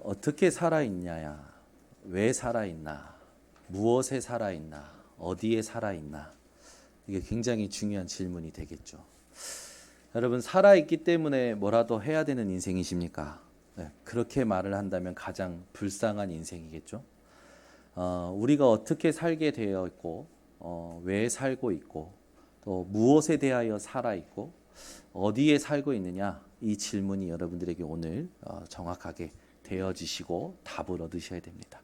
어떻게 살아있냐야, 왜 살아있나, 무엇에 살아있나, 어디에 살아있나, 이게 굉장히 중요한 질문이 되겠죠. 여러분, 살아있기 때문에 뭐라도 해야 되는 인생이십니까? 네, 그렇게 말을 한다면 가장 불쌍한 인생이겠죠. 우리가 어떻게 살게 되어 있고, 왜 살고 있고, 또 무엇에 대하여 살아 있고, 어디에 살고 있느냐, 이 질문이 여러분들에게 오늘 정확하게 되어지시고 답을 얻으셔야 됩니다.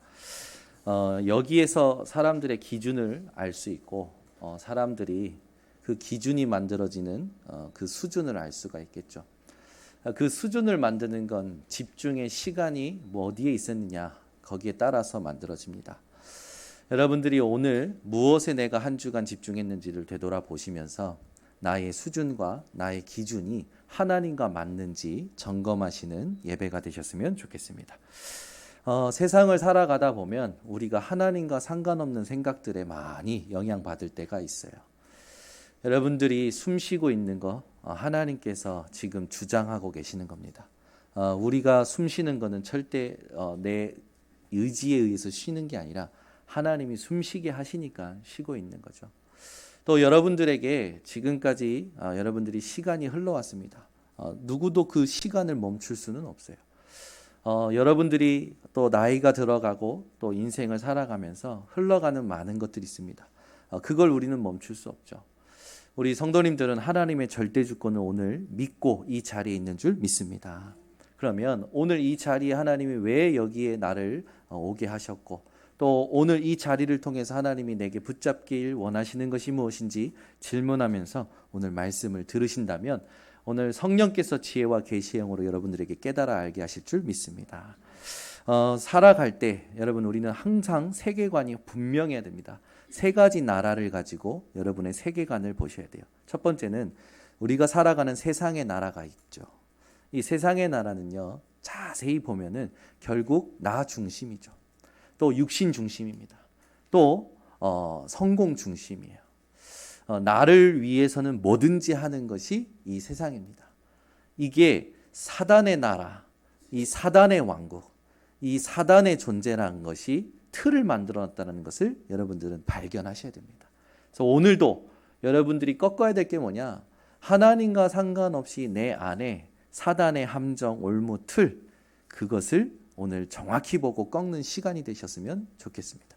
여기에서 사람들의 기준을 알 수 있고, 사람들이 그 기준이 만들어지는 그 수준을 알 수가 있겠죠. 그 수준을 만드는 건 집중의 시간이 뭐 어디에 있었느냐, 거기에 따라서 만들어집니다. 여러분들이 오늘 무엇에 내가 한 주간 집중했는지를 되돌아보시면서 나의 수준과 나의 기준이 하나님과 맞는지 점검하시는 예배가 되셨으면 좋겠습니다. 세상을 살아가다 보면 우리가 하나님과 상관없는 생각들에 많이 영향받을 때가 있어요. 여러분들이 숨 쉬고 있는 거 하나님께서 지금 주장하고 계시는 겁니다. 우리가 숨 쉬는 거는 절대 내 의지에 의해서 쉬는 게 아니라 하나님이 숨쉬게 하시니까 쉬고 있는 거죠. 또 여러분들에게 지금까지 여러분들이 시간이 흘러왔습니다. 누구도 그 시간을 멈출 수는 없어요. 여러분들이 또 나이가 들어가고 또 인생을 살아가면서 흘러가는 많은 것들이 있습니다. 그걸 우리는 멈출 수 없죠. 우리 성도님들은 하나님의 절대 주권을 오늘 믿고 이 자리에 있는 줄 믿습니다. 그러면 오늘 이 자리에 하나님이 왜 여기에 나를 오게 하셨고, 또 오늘 이 자리를 통해서 하나님이 내게 붙잡길 원하시는 것이 무엇인지 질문하면서 오늘 말씀을 들으신다면 오늘 성령께서 지혜와 계시의 영으로 여러분들에게 깨달아 알게 하실 줄 믿습니다. 살아갈 때 여러분, 우리는 항상 세계관이 분명해야 됩니다. 세 가지 나라를 가지고 여러분의 세계관을 보셔야 돼요. 첫 번째는 우리가 살아가는 세상의 나라가 있죠. 이 세상의 나라는요, 자세히 보면은 결국 나 중심이죠. 또 육신 중심입니다. 또 성공 중심이에요. 나를 위해서는 뭐든지 하는 것이 이 세상입니다. 이게 사단의 나라, 이 사단의 왕국, 이 사단의 존재라는 것이 틀을 만들어놨다는 것을 여러분들은 발견하셔야 됩니다. 그래서 오늘도 여러분들이 꺾어야 될 게 뭐냐? 하나님과 상관없이 내 안에 사단의 함정, 올무, 틀, 그것을 오늘 정확히 보고 꺾는 시간이 되셨으면 좋겠습니다.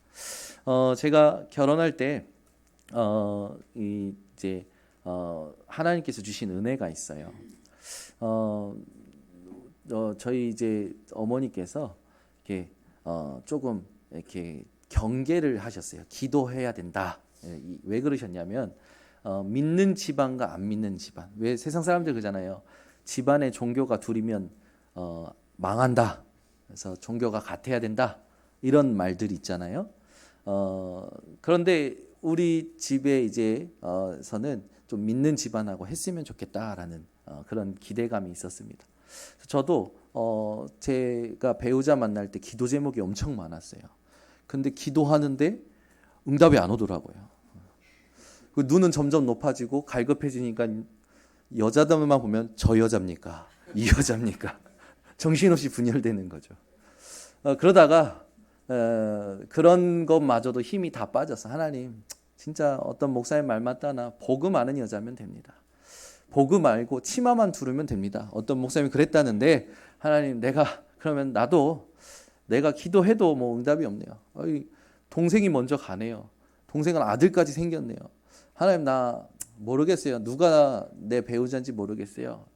제가 결혼할 때 하나님께서 주신 은혜가 있어요. 저희 이제 어머니께서 이렇게 조금 이렇게 경계를 하셨어요. 기도해야 된다. 왜 그러셨냐면 믿는 집안과 안 믿는 집안. 왜 세상 사람들 그러잖아요. 집안에 종교가 둘이면 망한다. 그래서 종교가 같아야 된다. 이런 말들이 있잖아요. 그런데 우리 집에 이제 서는 좀 믿는 집안하고 했으면 좋겠다라는 그런 기대감이 있었습니다. 저도 제가 배우자 만날 때 기도 제목이 엄청 많았어요. 근데 기도하는데 응답이 안 오더라고요. 그 눈은 점점 높아지고 갈급해지니까 여자들만 보면 저 여자입니까? 이 여자입니까? 정신없이 분열되는 거죠. 그러다가 그런 것마저도 힘이 다 빠져서 하나님, 진짜 어떤 목사님 말 맞다나 복음 아는 여자면 됩니다. 복음 알고 치마만 두르면 됩니다. 어떤 목사님이 그랬다는데 하나님, 그러면 나도 내가 기도해도 뭐 응답이 없네요. 동생이 먼저 가네요. 동생은 아들까지 생겼네요. 하나님, 나 모르겠어요. 누가 내 배우자인지 모르겠어요.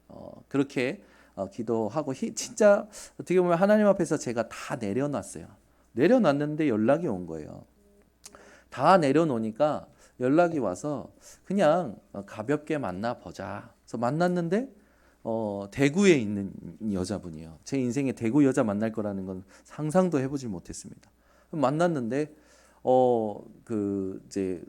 그렇게 기도하고 진짜 어떻게 보면 하나님 앞에서 제가 다 내려놨어요. 내려놨는데 연락이 온 거예요. 다 내려놓으니까 연락이 와서 그냥 가볍게 만나보자. 그래서 만났는데 대구에 있는 여자분이에요. 제 인생에 대구 여자 만날 거라는 건 상상도 해보질 못했습니다. 만났는데 이제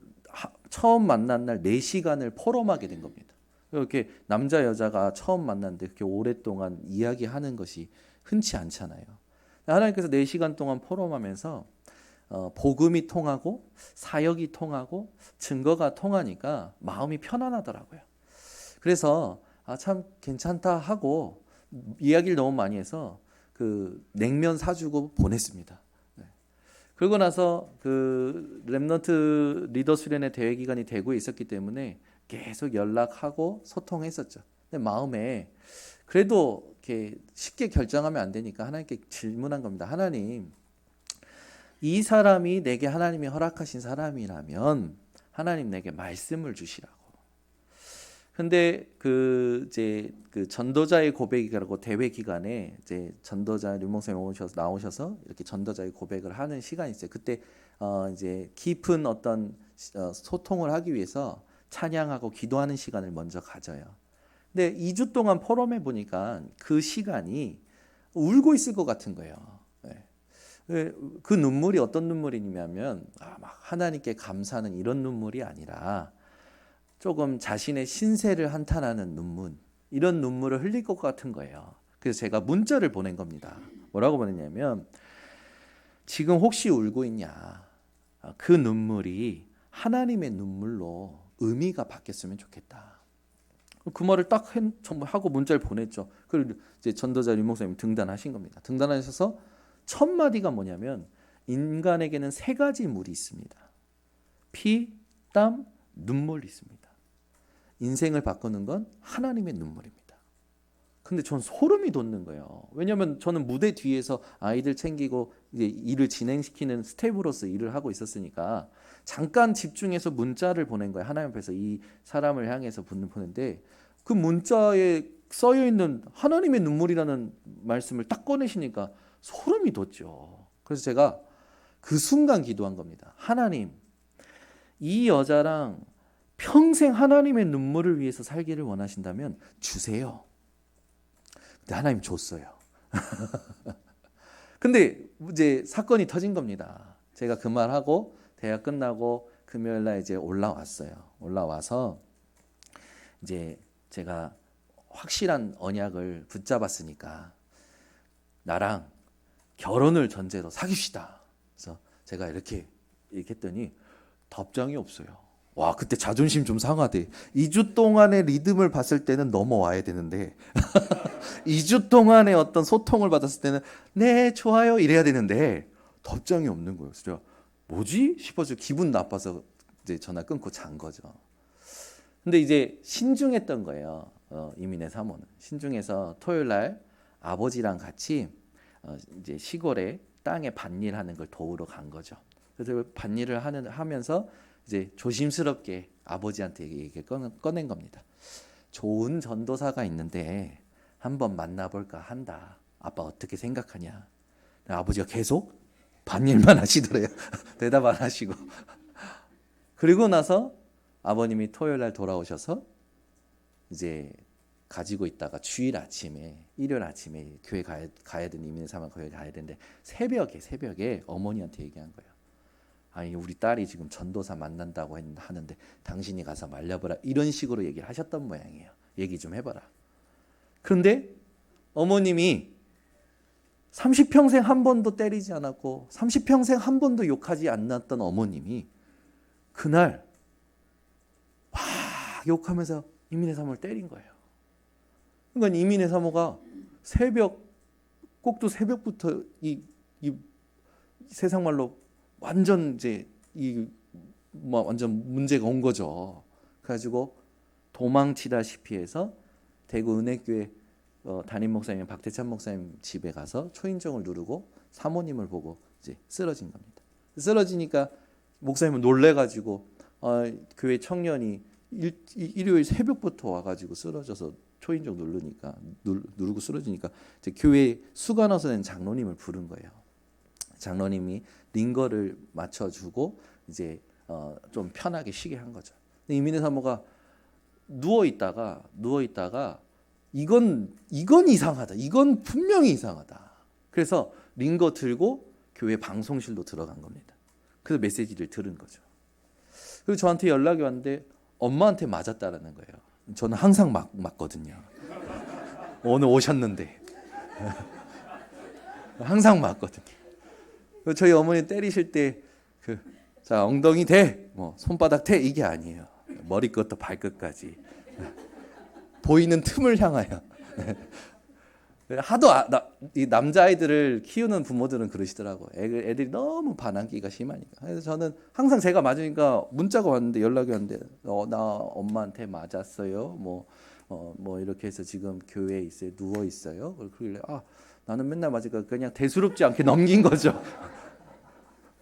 처음 만난 날 4시간을 포럼하게 된 겁니다. 이렇게 남자 여자가 처음 만났는데 그렇게 오랫동안 이야기하는 것이 흔치 않잖아요. 하나님께서 4시간 동안 포럼하면서 복음이 통하고 사역이 통하고 증거가 통하니까 마음이 편안하더라고요. 그래서 참 괜찮다 하고 이야기를 너무 많이 해서 그 냉면 사주고 보냈습니다. 네. 그러고 나서 그 렘넌트 리더 수련회 대회 기간이 대구에 있었기 때문에 계속 연락하고 소통했었죠. 근데 마음에 그래도 이렇게 쉽게 결정하면 안 되니까 하나님께 질문한 겁니다. 하나님, 이 사람이 내게 하나님이 허락하신 사람이라면 하나님 내게 말씀을 주시라고. 근데 그 이제 그 전도자의 고백이라고 대회 기간에 이제 전도자 류목사님 나오셔서 이렇게 전도자의 고백을 하는 시간이 있어요. 그때 이제 깊은 어떤 소통을 하기 위해서 찬양하고 기도하는 시간을 먼저 가져요. 근데 2주 동안 포럼해 보니까 그 시간이 울고 있을 것 같은 거예요. 그 눈물이 어떤 눈물이냐면 막 하나님께 감사하는 이런 눈물이 아니라 조금 자신의 신세를 한탄하는 눈물, 이런 눈물을 흘릴 것 같은 거예요. 그래서 제가 문자를 보낸 겁니다. 뭐라고 보냈냐면, 지금 혹시 울고 있냐, 그 눈물이 하나님의 눈물로 의미가 바뀌었으면 좋겠다. 그 말을 딱 하고 문자를 보냈죠. 그리고 이제 전도자 류목사님 등단하신 겁니다. 등단하셔서 첫 마디가 뭐냐면, 인간에게는 3가지 물이 있습니다. 피, 땀, 눈물이 있습니다. 인생을 바꾸는 건 하나님의 눈물입니다. 근데 전 소름이 돋는 거예요. 왜냐하면 저는 무대 뒤에서 아이들 챙기고 이제 일을 진행시키는 스텝으로서 일을 하고 있었으니까 잠깐 집중해서 문자를 보낸 거예요. 하나님 앞에서 이 사람을 향해서 보는데 그 문자에 써여 있는 하나님의 눈물이라는 말씀을 딱 꺼내시니까 소름이 돋죠. 그래서 제가 그 순간 기도한 겁니다. 하나님, 이 여자랑 평생 하나님의 눈물을 위해서 살기를 원하신다면 주세요. 근데 하나님 줬어요. 근데 이제 사건이 터진 겁니다. 제가 그 말하고 대학 끝나고 금요일 날 이제 올라왔어요. 올라와서 이제 제가 확실한 언약을 붙잡았으니까 나랑 결혼을 전제로 사귀시다. 그래서 제가 이렇게 했더니 답장이 없어요. 와, 그때 자존심 좀 상하대. 2주 동안의 리듬을 봤을 때는 넘어와야 되는데 2주 동안의 어떤 소통을 받았을 때는 네, 좋아요 이래야 되는데 답장이 없는 거예요. 그래서 뭐지? 싶어서 기분 나빠서 이제 전화 끊고 잔 거죠. 근데 이제 신중했던 거예요. 이민의 사모는 신중해서 토요일 날 아버지랑 같이 이제 시골에 땅에 밭일하는 걸 도우러 간 거죠. 그래서 밭일을 하면서 이제 조심스럽게 아버지한테 얘기 꺼낸 겁니다. 좋은 전도사가 있는데 한번 만나볼까 한다. 아빠 어떻게 생각하냐? 아버지가 계속 밭일만 하시더래요. 대답 안 하시고. 그리고 나서 아버님이 토요일 날 돌아오셔서 이제 가지고 있다가 주일 아침에 일요일 아침에 교회 가야 되는 이민의 사람 교회 가야 되는데 새벽에 어머니한테 얘기한 거예요. 아니 우리 딸이 지금 전도사 만난다고 하는데 당신이 가서 말려보라, 이런 식으로 얘기를 하셨던 모양이에요. 얘기 좀 해봐라. 그런데 어머님이 30평생 한 번도 때리지 않았고 30평생 한 번도 욕하지 않았던 어머님이 그날 막 욕하면서 이민의 사모를 때린 거예요. 그러니까 이민의 사모가 꼭두 새벽부터 이 세상 말로 완전 이제 완전 문제가 온 거죠. 그래가지고 도망치다시피 해서 대구 은혜교회 담임 목사님 박대찬 목사님 집에 가서 초인종을 누르고 사모님을 보고 이제 쓰러진 겁니다. 쓰러지니까 목사님은 놀래가지고 교회 청년이 일요일 새벽부터 와가지고 쓰러져서 초인종 누르고 쓰러지니까 이제 교회 수간호사 된 장로님을 부른 거예요. 장로님이 링거를 맞춰주고 이제 좀 편하게 쉬게 한 거죠. 이민의 사모가 누워 있다가 이건 이상하다. 이건 분명히 이상하다. 그래서 링거 들고 교회 방송실로 들어간 겁니다. 그래서 메시지를 들은 거죠. 그리고 저한테 연락이 왔는데 엄마한테 맞았다라는 거예요. 저는 항상 맞거든요. 오늘 오셨는데 항상 맞거든요. 저희 어머니 때리실 때 자 엉덩이 대, 손바닥 대 이게 아니에요. 머리끝부터 발끝까지 보이는 틈을 향하여. 하도 이 남자아이들을 키우는 부모들은 그러시더라고. 애들이 너무 반항기가 심하니까. 그래서 저는 항상 제가 맞으니까 문자가 왔는데, 연락이 왔는데, 나 엄마한테 맞았어요. 뭐 이렇게 해서 지금 교회에 있어요. 누워 있어요. 그러길래 나는 맨날 맞으니까 그냥 대수롭지 않게 넘긴 거죠.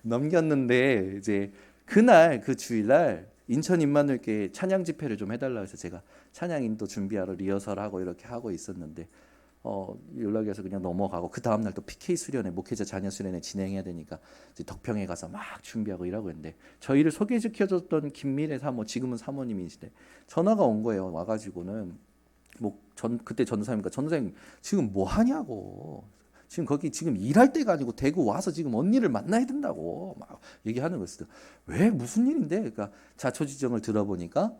넘겼는데 이제 그날 그 주일날 인천 임마누엘교회 찬양 집회를 좀 해달라 해서 제가 찬양 인도 준비하러 리허설하고 이렇게 하고 있었는데 연락이 와서 그냥 넘어가고, 그 다음날 또 PK 수련회, 목회자 자녀 수련회 진행해야 되니까 이제 덕평에 가서 막 준비하고 일하고 있는데, 저희를 소개시켜줬던 김미래 사모, 지금은 사모님이시대, 전화가 온 거예요. 와가지고는 그때 전도사님이니까, 전도사님 지금 뭐 하냐고, 지금 거기 지금 일할 때가 아니고 대구 와서 지금 언니를 만나야 된다고 막 얘기하는 거였어요. 왜, 무슨 일인데? 그러니까 자초지정을 들어보니까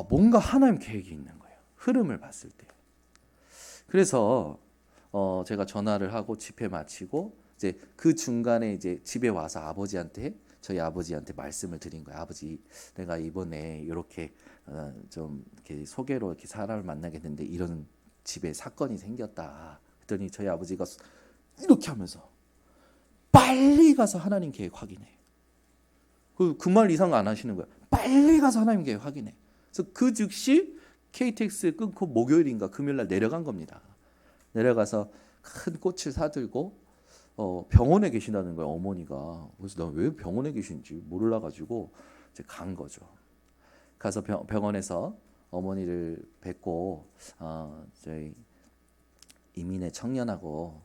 뭔가 하나님 계획이 있는 거예요. 흐름을 봤을 때. 그래서 제가 전화를 하고 집회 마치고 이제 그 중간에 이제 집에 와서 저희 아버지한테 말씀을 드린 거예요. 아버지, 내가 이번에 이렇게 좀 이렇게 소개로 이렇게 사람을 만나겠는데 이런 집에 사건이 생겼다. 그랬더니 저희 아버지가 이렇게 하면서 빨리 가서 하나님 계획 확인해. 그 말 이상 안 하시는 거예요. 빨리 가서 하나님 계획 확인해. 그래서 그 즉시 KTX 끊고 목요일인가 금요일날 내려간 겁니다. 내려가서 큰 꽃을 사들고 병원에 계신다는 거예요, 어머니가. 그래서 나 왜 병원에 계신지 몰라가지고 이제 간 거죠. 가서 병원에서 어머니를 뵙고 저희 이민의 청년하고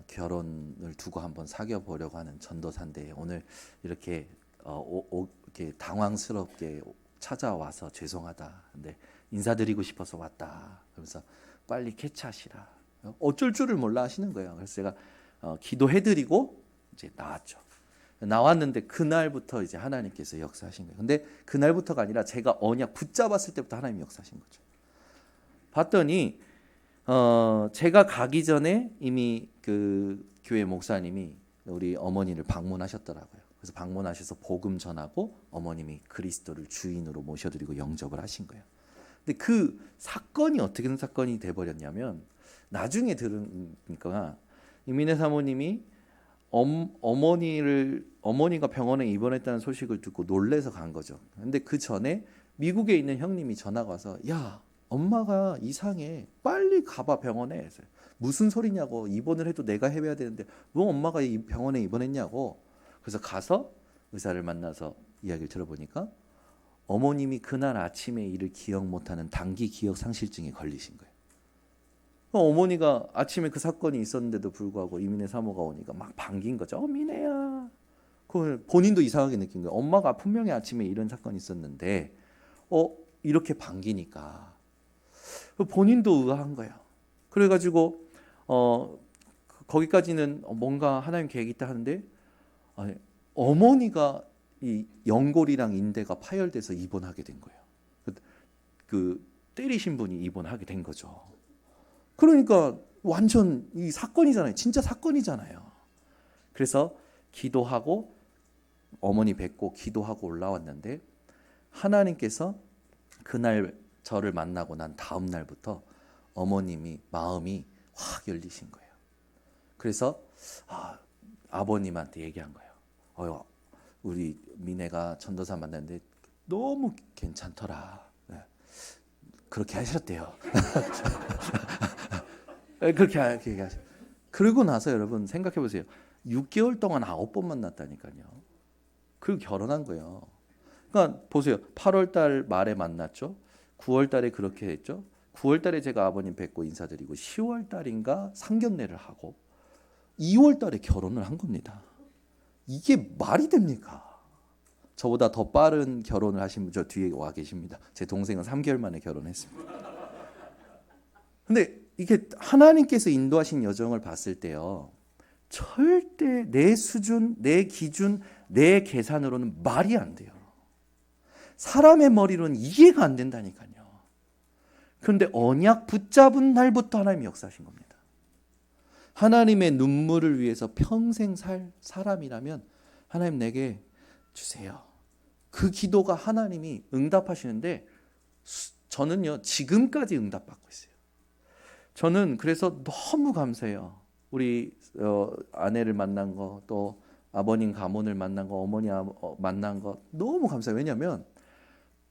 결혼을 두고 한번 사귀어 보려고 하는 전도사인데, 오늘 이렇게 이렇게 당황스럽게 찾아와서 죄송하다. 근데 인사드리고 싶어서 왔다. 그러면서 빨리 캐치하시라. 어쩔 줄을 몰라 하시는 거예요. 그래서 제가 기도해드리고 이제 나왔죠. 나왔는데 그날부터 이제 하나님께서 역사하신 거예요. 근데 그날부터가 아니라 제가 언약 붙잡았을 때부터 하나님이 역사하신 거죠. 봤더니 제가 가기 전에 이미 그 교회 목사님이 우리 어머니를 방문하셨더라고요. 그래서 방문하셔서 복음 전하고 어머님이 그리스도를 주인으로 모셔드리고 영접을 하신 거예요. 근데 그 사건이 어떻게 사건이 돼버렸냐면, 나중에 들으니까 이민혜 사모님이 어머니가 병원에 입원했다는 소식을 듣고 놀래서 간 거죠. 근데 그 전에 미국에 있는 형님이 전화가 와서, 야, 엄마가 이상해, 빨리 가봐 병원에. 해서 무슨 소리냐고, 입원을 해도 내가 해야 되는데 왜 엄마가 이 병원에 입원했냐고. 그래서 가서 의사를 만나서 이야기를 들어보니까 어머님이 그날 아침에 일을 기억 못하는 단기 기억 상실증에 걸리신 거예요. 어머니가 아침에 그 사건이 있었는데도 불구하고 이민혜 사모가 오니까 막 반긴 거죠. 민혜야. 그걸 본인도 이상하게 느낀 거예요. 엄마가 분명히 아침에 이런 사건이 있었는데 이렇게 반기니까 본인도 의아한 거예요. 그래가지고 거기까지는 뭔가 하나님 계획이 있다 하는데, 어머니가 이 연골이랑 인대가 파열돼서 입원하게 된 거예요. 그 때리신 분이 입원하게 된 거죠. 그러니까 완전 이 사건이잖아요. 진짜 사건이잖아요. 그래서 기도하고 어머니 뵙고 기도하고 올라왔는데, 하나님께서 그날 저를 만나고 난 다음 날부터 어머님이 마음이 확 열리신 거예요. 그래서 아버님한테 얘기한 거예요. 우리 민혜가 전도사 만났는데 너무 괜찮더라. 네. 그렇게 하셨대요. 그렇게 얘기하셨어요. 그러고 나서 여러분 생각해 보세요. 6개월 동안 9번 만났다니까요. 그리고 결혼한 거예요. 그러니까 보세요. 8월 달 말에 만났죠. 9월 달에 그렇게 했죠. 9월 달에 제가 아버님 뵙고 인사드리고 10월 달인가 상견례를 하고 2월 달에 결혼을 한 겁니다. 이게 말이 됩니까? 저보다 더 빠른 결혼을 하신 분 저 뒤에 와 계십니다. 제 동생은 3개월 만에 결혼했습니다. 근데 이게 하나님께서 인도하신 여정을 봤을 때요, 절대 내 수준, 내 기준, 내 계산으로는 말이 안 돼요. 사람의 머리로는 이해가 안 된다니까요. 그런데 언약 붙잡은 날부터 하나님이 역사하신 겁니다. 하나님의 눈물을 위해서 평생 살 사람이라면 하나님 내게 주세요. 그 기도가 하나님이 응답하시는데, 저는요 지금까지 응답받고 있어요. 저는 그래서 너무 감사해요. 우리 아내를 만난 거, 또 아버님 가문을 만난 거, 어머니 만난 거 너무 감사해요. 왜냐하면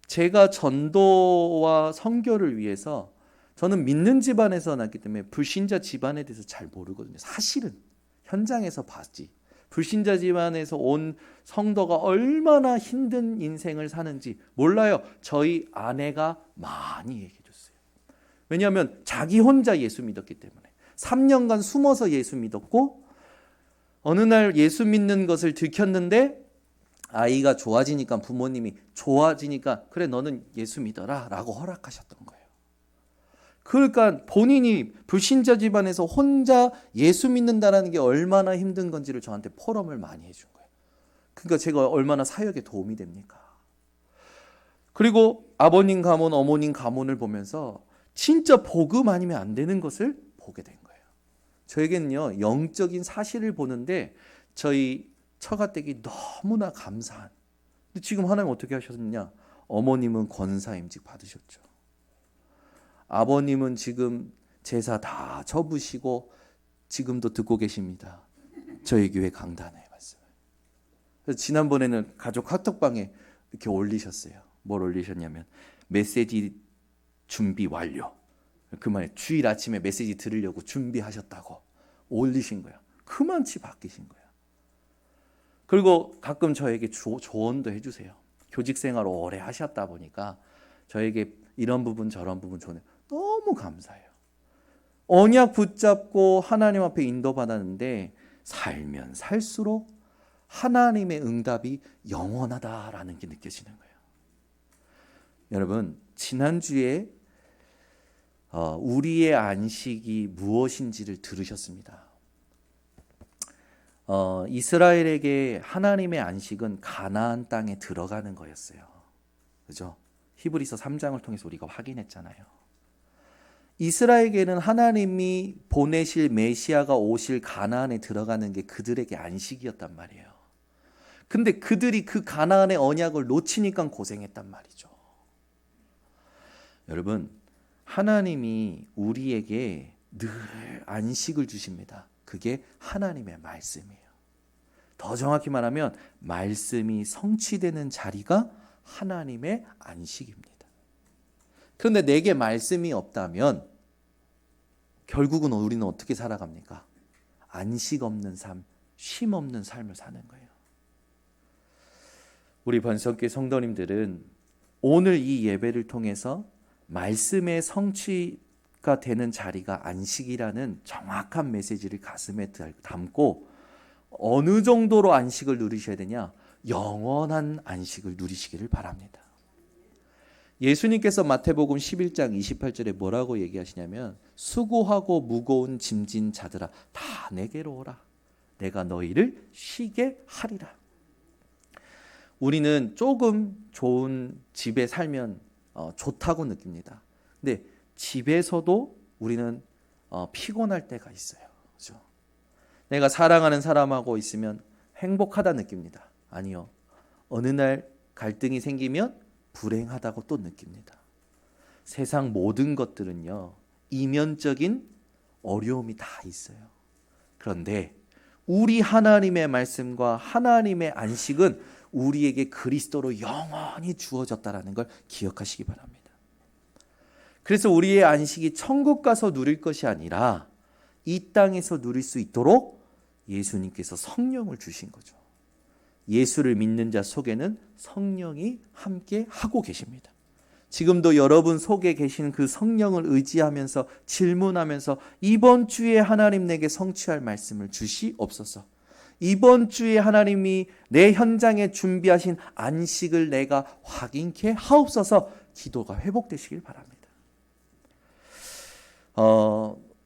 제가 전도와 선교를 위해서, 저는 믿는 집안에서 났기 때문에 불신자 집안에 대해서 잘 모르거든요. 사실은 현장에서 봤지. 불신자 집안에서 온 성도가 얼마나 힘든 인생을 사는지 몰라요. 저희 아내가 많이 얘기해 줬어요. 왜냐하면 자기 혼자 예수 믿었기 때문에 3년간 숨어서 예수 믿었고, 어느 날 예수 믿는 것을 들켰는데 아이가 좋아지니까, 부모님이 좋아지니까 그래 너는 예수 믿어라 라고 허락하셨던 거예요. 그러니까 본인이 불신자 집안에서 혼자 예수 믿는다는 게 얼마나 힘든 건지를 저한테 포럼을 많이 해준 거예요. 그러니까 제가 얼마나 사역에 도움이 됩니까? 그리고 아버님 가문, 어머님 가문을 보면서 진짜 복음 아니면 안 되는 것을 보게 된 거예요. 저에게는요, 영적인 사실을 보는데 저희 처가댁이 너무나 감사한. 근데 지금 하나님 어떻게 하셨느냐? 어머님은 권사임직 받으셨죠. 아버님은 지금 제사 다 접으시고 지금도 듣고 계십니다. 저희 교회 강단의 말씀을. 그래서 지난번에는 가족 카톡방에 이렇게 올리셨어요. 뭘 올리셨냐면 메시지 준비 완료. 그 말에 주일 아침에 메시지 들으려고 준비하셨다고 올리신 거야. 그만치 바뀌신 거야. 그리고 가끔 저에게 조언도 해주세요. 교직 생활을 오래 하셨다 보니까 저에게 이런 부분 저런 부분 조언해. 너무 감사해요. 언약 붙잡고 하나님 앞에 인도받았는데 살면 살수록 하나님의 응답이 영원하다라는 게 느껴지는 거예요. 여러분, 지난주에 우리의 안식이 무엇인지를 들으셨습니다. 이스라엘에게 하나님의 안식은 가나안 땅에 들어가는 거였어요. 그죠? 히브리서 3장을 통해서 우리가 확인했잖아요. 이스라엘에게는 하나님이 보내실 메시아가 오실 가나안에 들어가는 게 그들에게 안식이었단 말이에요. 근데 그들이 그 가나안의 언약을 놓치니까 고생했단 말이죠. 여러분, 하나님이 우리에게 늘 안식을 주십니다. 그게 하나님의 말씀이에요. 더 정확히 말하면 말씀이 성취되는 자리가 하나님의 안식입니다. 그런데 내게 말씀이 없다면 결국은 우리는 어떻게 살아갑니까? 안식 없는 삶, 쉼 없는 삶을 사는 거예요. 우리 번석교회 성도님들은 오늘 이 예배를 통해서 말씀의 성취가 되는 자리가 안식이라는 정확한 메시지를 가슴에 담고 어느 정도로 안식을 누리셔야 되냐? 영원한 안식을 누리시기를 바랍니다. 예수님께서 마태복음 11장 28절에 뭐라고 얘기하시냐면 수고하고 무거운 짐진 자들아 다 내게로 오라. 내가 너희를 쉬게 하리라. 우리는 조금 좋은 집에 살면 좋다고 느낍니다. 근데 집에서도 우리는 피곤할 때가 있어요. 그렇죠? 내가 사랑하는 사람하고 있으면 행복하다 느낍니다. 아니요. 어느 날 갈등이 생기면 불행하다고 또 느낍니다. 세상 모든 것들은요, 이면적인 어려움이 다 있어요. 그런데 우리 하나님의 말씀과 하나님의 안식은 우리에게 그리스도로 영원히 주어졌다는 걸 기억하시기 바랍니다. 그래서 우리의 안식이 천국 가서 누릴 것이 아니라 이 땅에서 누릴 수 있도록 예수님께서 성령을 주신 거죠. 예수를 믿는 자 속에는 성령이 함께 하고 계십니다. 지금도 여러분 속에 계신 그 성령을 의지하면서 질문하면서 이번 주에 하나님 내게 성취할 말씀을 주시옵소서. 이번 주에 하나님이 내 현장에 준비하신 안식을 내가 확인케 하옵소서. 기도가 회복되시길 바랍니다.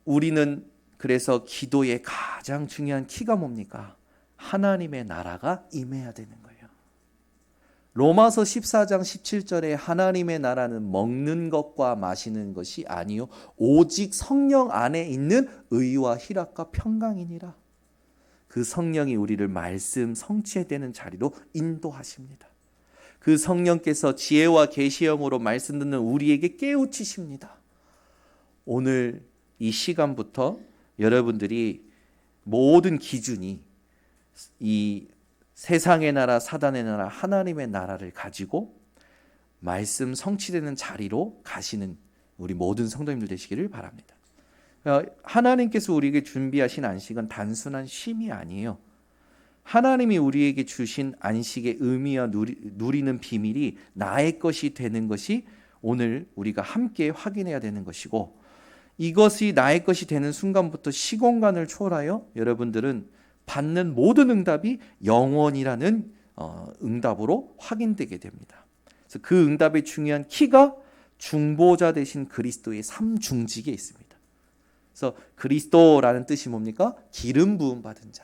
우리는 그래서 기도의 가장 중요한 키가 뭡니까? 하나님의 나라가 임해야 되는 거예요. 로마서 14장 17절에 하나님의 나라는 먹는 것과 마시는 것이 아니요 오직 성령 안에 있는 의와 희락과 평강이니라. 그 성령이 우리를 말씀 성취해야 되는 자리로 인도하십니다. 그 성령께서 지혜와 계시형으로 말씀 듣는 우리에게 깨우치십니다. 오늘 이 시간부터 여러분들이 모든 기준이 이 세상의 나라, 사단의 나라, 하나님의 나라를 가지고 말씀 성취되는 자리로 가시는 우리 모든 성도님들 되시기를 바랍니다. 하나님께서 우리에게 준비하신 안식은 단순한 쉼이 아니에요. 하나님이 우리에게 주신 안식의 의미와 누리는 비밀이 나의 것이 되는 것이 오늘 우리가 함께 확인해야 되는 것이고, 이것이 나의 것이 되는 순간부터 시공간을 초월하여 여러분들은 받는 모든 응답이 영원이라는 응답으로 확인되게 됩니다. 그래서 그 응답의 중요한 키가 중보자 되신 그리스도의 삼중직에 있습니다. 그래서 그리스도라는 뜻이 뭡니까? 기름 부음 받은 자.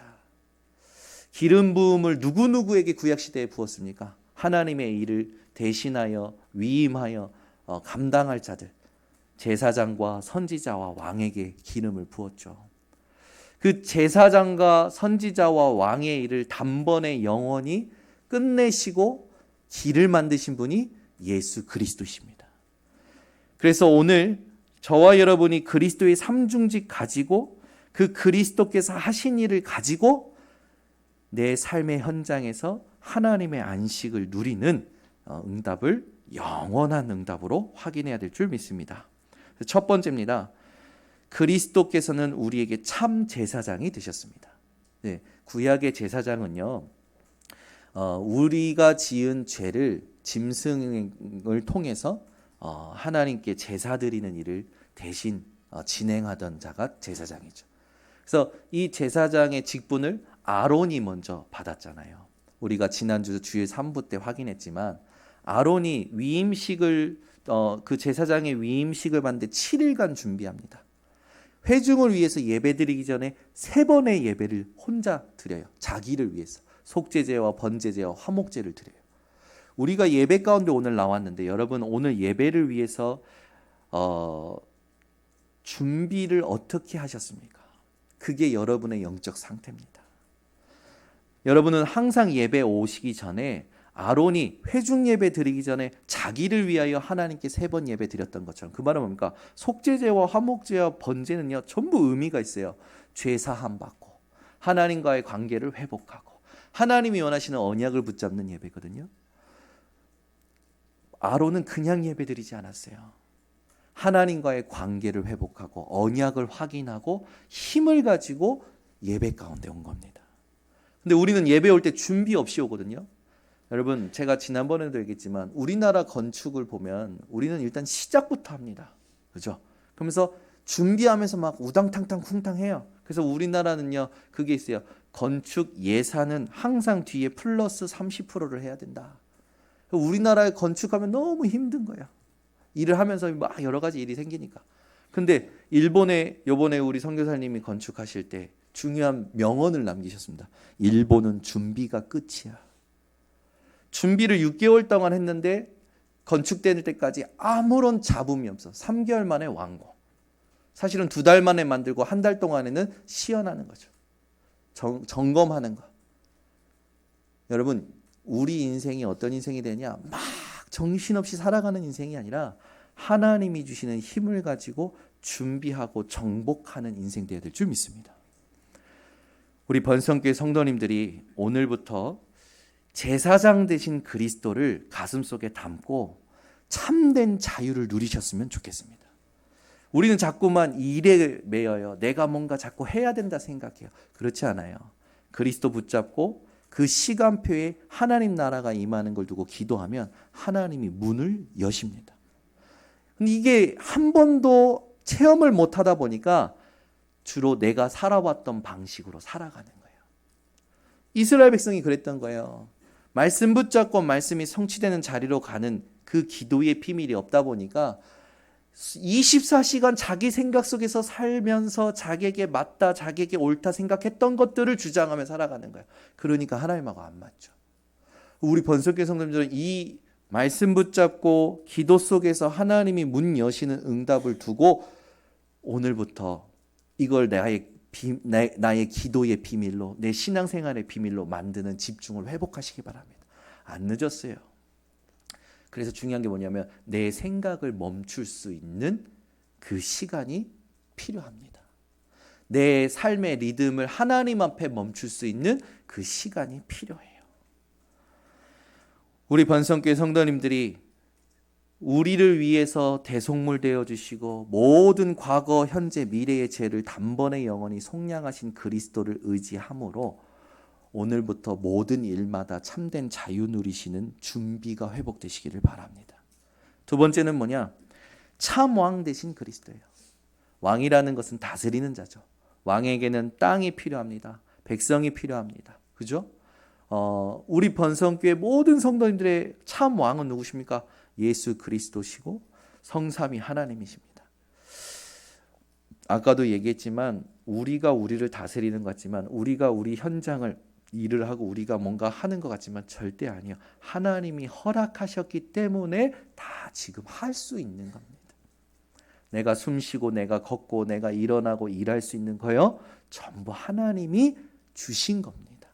기름 부음을 누구누구에게 구약시대에 부었습니까? 하나님의 일을 대신하여 위임하여 감당할 자들, 제사장과 선지자와 왕에게 기름을 부었죠. 그 제사장과 선지자와 왕의 일을 단번에 영원히 끝내시고 길을 만드신 분이 예수 그리스도십니다. 그래서 오늘 저와 여러분이 그리스도의 삼중직 가지고 그 그리스도께서 하신 일을 가지고 내 삶의 현장에서 하나님의 안식을 누리는 응답을 영원한 응답으로 확인해야 될 줄 믿습니다. 첫 번째입니다. 그리스도께서는 우리에게 참 제사장이 되셨습니다. 네, 구약의 제사장은요, 우리가 지은 죄를 짐승을 통해서 하나님께 제사 드리는 일을 대신 진행하던 자가 제사장이죠. 그래서 이 제사장의 직분을 아론이 먼저 받았잖아요. 우리가 지난주 주일 3부 때 확인했지만 아론이 위임식을 그 제사장의 위임식을 받는데 7일간 준비합니다. 회중을 위해서 예배드리기 전에 3번의 예배를 혼자 드려요. 자기를 위해서 속죄제와 번제제와 화목제를 드려요. 우리가 예배 가운데 오늘 나왔는데 여러분 오늘 예배를 위해서 준비를 어떻게 하셨습니까? 그게 여러분의 영적 상태입니다. 여러분은 항상 예배 오시기 전에 아론이 회중 예배 드리기 전에 자기를 위하여 하나님께 3번 예배 드렸던 것처럼, 그 말은 뭡니까? 속죄제와 화목제와 번제는요 전부 의미가 있어요. 죄 사함 받고 하나님과의 관계를 회복하고 하나님이 원하시는 언약을 붙잡는 예배거든요. 아론은 그냥 예배 드리지 않았어요. 하나님과의 관계를 회복하고 언약을 확인하고 힘을 가지고 예배 가운데 온 겁니다. 근데 우리는 예배 올 때 준비 없이 오거든요. 여러분, 제가 지난번에도 얘기했지만 우리나라 건축을 보면 우리는 일단 시작부터 합니다. 그죠? 그러면서 준비하면서 막 우당탕탕 쿵탕해요. 그래서 우리나라는요 그게 있어요. 건축 예산은 항상 뒤에 플러스 30%를 해야 된다. 우리나라에 건축하면 너무 힘든 거예요. 일을 하면서 막 여러 가지 일이 생기니까. 근데 일본에 요번에 우리 선교사님이 건축하실 때 중요한 명언을 남기셨습니다. 일본은 준비가 끝이야. 준비를 6개월 동안 했는데 건축될 때까지 아무런 잡음이 없어. 3개월 만에 완공. 사실은 2달 만에 만들고 1달 동안에는 시연하는 거죠. 점검하는 거. 여러분, 우리 인생이 어떤 인생이 되냐? 막 정신없이 살아가는 인생이 아니라 하나님이 주시는 힘을 가지고 준비하고 정복하는 인생 되어야 될 줄 믿습니다. 우리 번성교회 성도님들이 오늘부터 제사장 되신 그리스도를 가슴속에 담고 참된 자유를 누리셨으면 좋겠습니다. 우리는 자꾸만 일에 매여요. 내가 뭔가 자꾸 해야 된다 생각해요. 그렇지 않아요. 그리스도 붙잡고 그 시간표에 하나님 나라가 임하는 걸 두고 기도하면 하나님이 문을 여십니다. 근데 이게 한 번도 체험을 못하다 보니까 주로 내가 살아왔던 방식으로 살아가는 거예요. 이스라엘 백성이 그랬던 거예요. 말씀 붙잡고 말씀이 성취되는 자리로 가는 그 기도의 비밀이 없다 보니까 24시간 자기 생각 속에서 살면서 자기에게 맞다, 자기에게 옳다 생각했던 것들을 주장하며 살아가는 거예요. 그러니까 하나님하고 안 맞죠. 우리 번석교 성도님들은 이 말씀 붙잡고 기도 속에서 하나님이 문 여시는 응답을 두고 오늘부터 이걸 나의 기도의 비밀로, 내 신앙생활의 비밀로 만드는 집중을 회복하시기 바랍니다. 안 늦었어요. 그래서 중요한 게 뭐냐면 내 생각을 멈출 수 있는 그 시간이 필요합니다. 내 삶의 리듬을 하나님 앞에 멈출 수 있는 그 시간이 필요해요. 우리 번성교회 성도님들이 우리를 위해서 대속물 되어 주시고 모든 과거, 현재, 미래의 죄를 단번에 영원히 속량하신 그리스도를 의지함으로 오늘부터 모든 일마다 참된 자유 누리시는 준비가 회복되시기를 바랍니다. 두 번째는 뭐냐? 참 왕 되신 그리스도예요. 왕이라는 것은 다스리는 자죠. 왕에게는 땅이 필요합니다. 백성이 필요합니다. 그죠? 우리 번성교회 모든 성도님들의 참 왕은 누구십니까? 예수 그리스도시고 성삼위 하나님이십니다. 아까도 얘기했지만 우리가 우리를 다스리는 것 같지만 우리가 우리 현장을 일을 하고 우리가 뭔가 하는 것 같지만 절대 아니에요. 하나님이 허락하셨기 때문에 다 지금 할 수 있는 겁니다. 내가 숨쉬고 내가 걷고 내가 일어나고 일할 수 있는 거요. 전부 하나님이 주신 겁니다.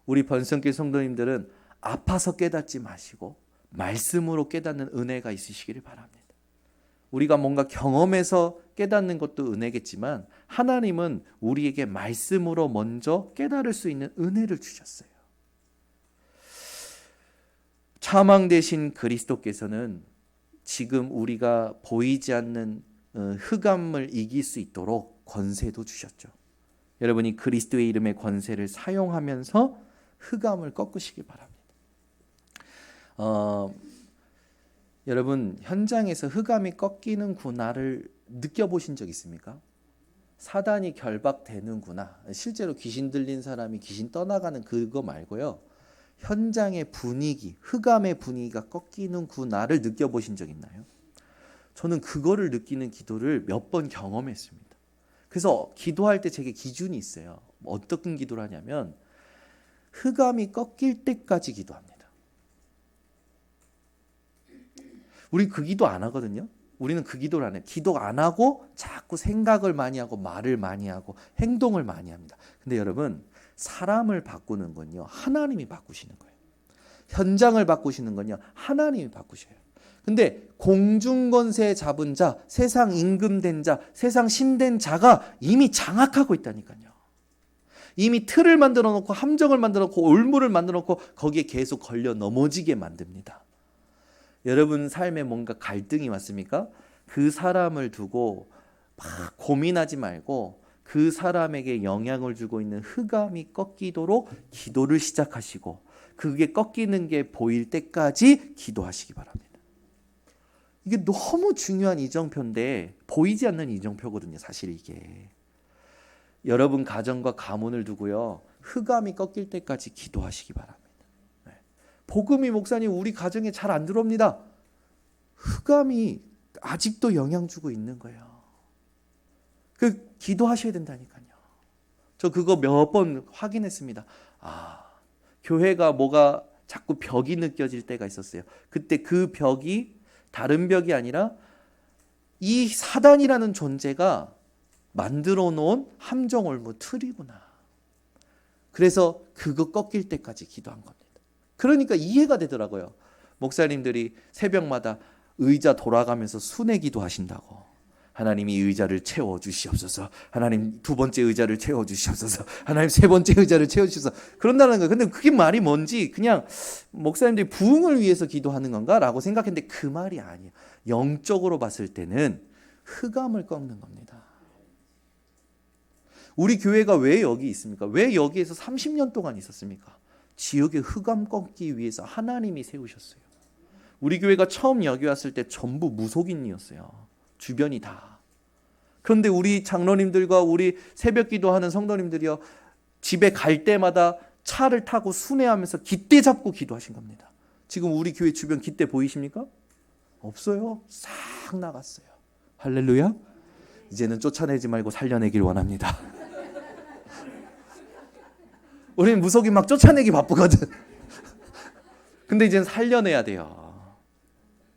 우리 번성교회 성도님들은 아파서 깨닫지 마시고 말씀으로 깨닫는 은혜가 있으시기를 바랍니다. 우리가 뭔가 경험해서 깨닫는 것도 은혜겠지만 하나님은 우리에게 말씀으로 먼저 깨달을 수 있는 은혜를 주셨어요. 차망 되신 그리스도께서는 지금 우리가 보이지 않는 흑암을 이길 수 있도록 권세도 주셨죠. 여러분이 그리스도의 이름의 권세를 사용하면서 흑암을 꺾으시기 바랍니다. 여러분 현장에서 흑암이 꺾이는구나를 느껴보신 적 있습니까? 사단이 결박되는구나. 실제로 귀신 들린 사람이 귀신 떠나가는 그거 말고요. 현장의 분위기, 흑암의 분위기가 꺾이는구나를 느껴보신 적 있나요? 저는 그거를 느끼는 기도를 몇 번 경험했습니다. 그래서 기도할 때 제게 기준이 있어요. 어떤 기도를 하냐면 흑암이 꺾일 때까지 기도합니다. 우리 그 기도 안 하거든요. 우리는 그 기도를 안 해요. 기도 안 하고 자꾸 생각을 많이 하고 말을 많이 하고 행동을 많이 합니다. 근데 여러분 사람을 바꾸는 건요. 하나님이 바꾸시는 거예요. 현장을 바꾸시는 건요. 하나님이 바꾸셔요. 근데 공중권세 잡은 자, 세상 임금된 자, 세상 신된 자가 이미 장악하고 있다니까요. 이미 틀을 만들어 놓고 함정을 만들어 놓고 올무를 만들어 놓고 거기에 계속 걸려 넘어지게 만듭니다. 여러분 삶에 뭔가 갈등이 왔습니까? 그 사람을 두고 막 고민하지 말고 그 사람에게 영향을 주고 있는 흑암이 꺾이도록 기도를 시작하시고 그게 꺾이는 게 보일 때까지 기도하시기 바랍니다. 이게 너무 중요한 이정표인데 보이지 않는 이정표거든요. 사실 이게. 여러분 가정과 가문을 두고요. 흑암이 꺾일 때까지 기도하시기 바랍니다. 복음이 목사님 우리 가정에 잘 안 들어옵니다. 흑암이 아직도 영향 주고 있는 거예요. 그 기도하셔야 된다니까요. 저 그거 몇 번 확인했습니다. 교회가 뭐가 자꾸 벽이 느껴질 때가 있었어요. 그때 그 벽이 다른 벽이 아니라 이 사단이라는 존재가 만들어 놓은 함정 올무 틀이구나. 그래서 그거 꺾일 때까지 기도한 겁니다. 그러니까 이해가 되더라고요. 목사님들이 새벽마다 의자 돌아가면서 순회 기도하신다고. 하나님이 의자를 채워주시옵소서. 하나님 두 번째 의자를 채워주시옵소서. 하나님 세 번째 의자를 채워주셔서 그런다는 거예요. 근데 그게 말이 뭔지 그냥 목사님들이 부흥을 위해서 기도하는 건가? 라고 생각했는데 그 말이 아니에요. 영적으로 봤을 때는 흑암을 꺾는 겁니다. 우리 교회가 왜 여기 있습니까? 왜 여기에서 30년 동안 있었습니까? 지역의 흑암 꺾기 위해서 하나님이 세우셨어요. 우리 교회가 처음 여기 왔을 때 전부 무속인이었어요. 주변이 다. 그런데 우리 장로님들과 우리 새벽 기도하는 성도님들이요. 집에 갈 때마다 차를 타고 순회하면서 깃대 잡고 기도하신 겁니다. 지금 우리 교회 주변 깃대 보이십니까? 없어요. 싹 나갔어요. 할렐루야. 이제는 쫓아내지 말고 살려내길 원합니다. 우리는 무속인 막 쫓아내기 바쁘거든. 근데 이제는 살려내야 돼요.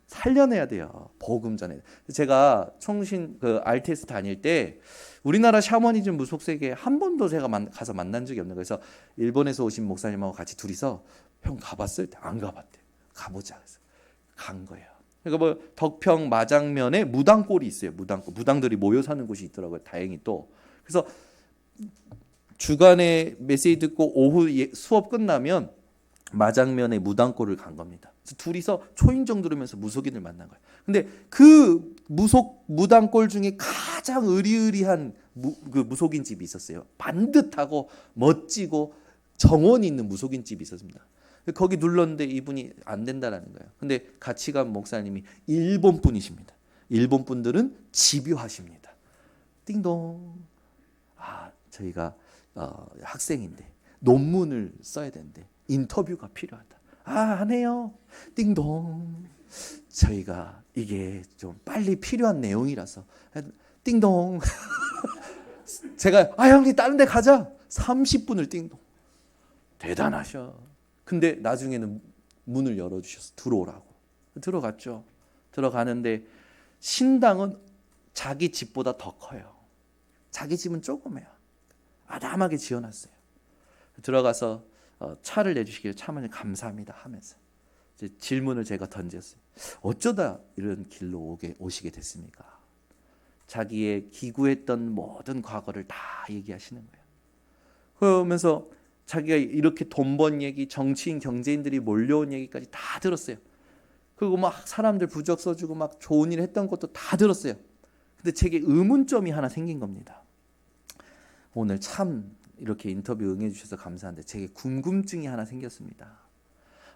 살려내야 돼요. 복음 전에. 제가 총신 RTS 다닐 때 우리나라 샤머니즘 무속 세계 한 번도 제가 가서 만난 적이 없는 거예요. 그래서 일본에서 오신 목사님하고 같이 둘이서 형 가봤을 때 안 가봤대. 가보자. 그래서 간 거예요. 그러니까 뭐 덕평 마장면에 무당골이 있어요. 무당골. 무당들이 모여 사는 곳이 있더라고요. 다행히 또. 그래서 주간에 메시지 듣고 오후 수업 끝나면 마장면에 무당골을 간 겁니다. 그래서 둘이서 초인종 들으면서 무속인을 만난 거예요. 근데 그 무당골 중에 가장 의리의리한 그 무속인 집이 있었어요. 반듯하고 멋지고 정원이 있는 무속인 집이 있었습니다. 거기 눌렀는데 이분이 안 된다라는 거예요. 근데 같이 간 목사님이 일본 분이십니다. 일본 분들은 집요하십니다. 띵동. 저희가 학생인데 논문을 써야 되는데 인터뷰가 필요하다. 하네요. 띵동. 저희가 이게 좀 빨리 필요한 내용이라서 띵동. 제가 형님 다른 데 가자. 30분을 띵동. 대단하셔. 근데 나중에는 문을 열어주셔서 들어오라고. 들어갔죠. 들어가는데 신당은 자기 집보다 더 커요. 자기 집은 조그매요. 아담하게 지어놨어요. 들어가서 차를 내주시길 참 감사합니다 하면서 이제 질문을 제가 던졌어요. 어쩌다 이런 길로 오시게 됐습니까? 자기의 기구했던 모든 과거를 다 얘기하시는 거예요. 그러면서 자기가 이렇게 돈 번 얘기, 정치인, 경제인들이 몰려온 얘기까지 다 들었어요. 그리고 막 사람들 부적 써주고 막 좋은 일 했던 것도 다 들었어요. 근데 제게 의문점이 하나 생긴 겁니다. 오늘 참 이렇게 인터뷰 응해주셔서 감사한데 제게 궁금증이 하나 생겼습니다.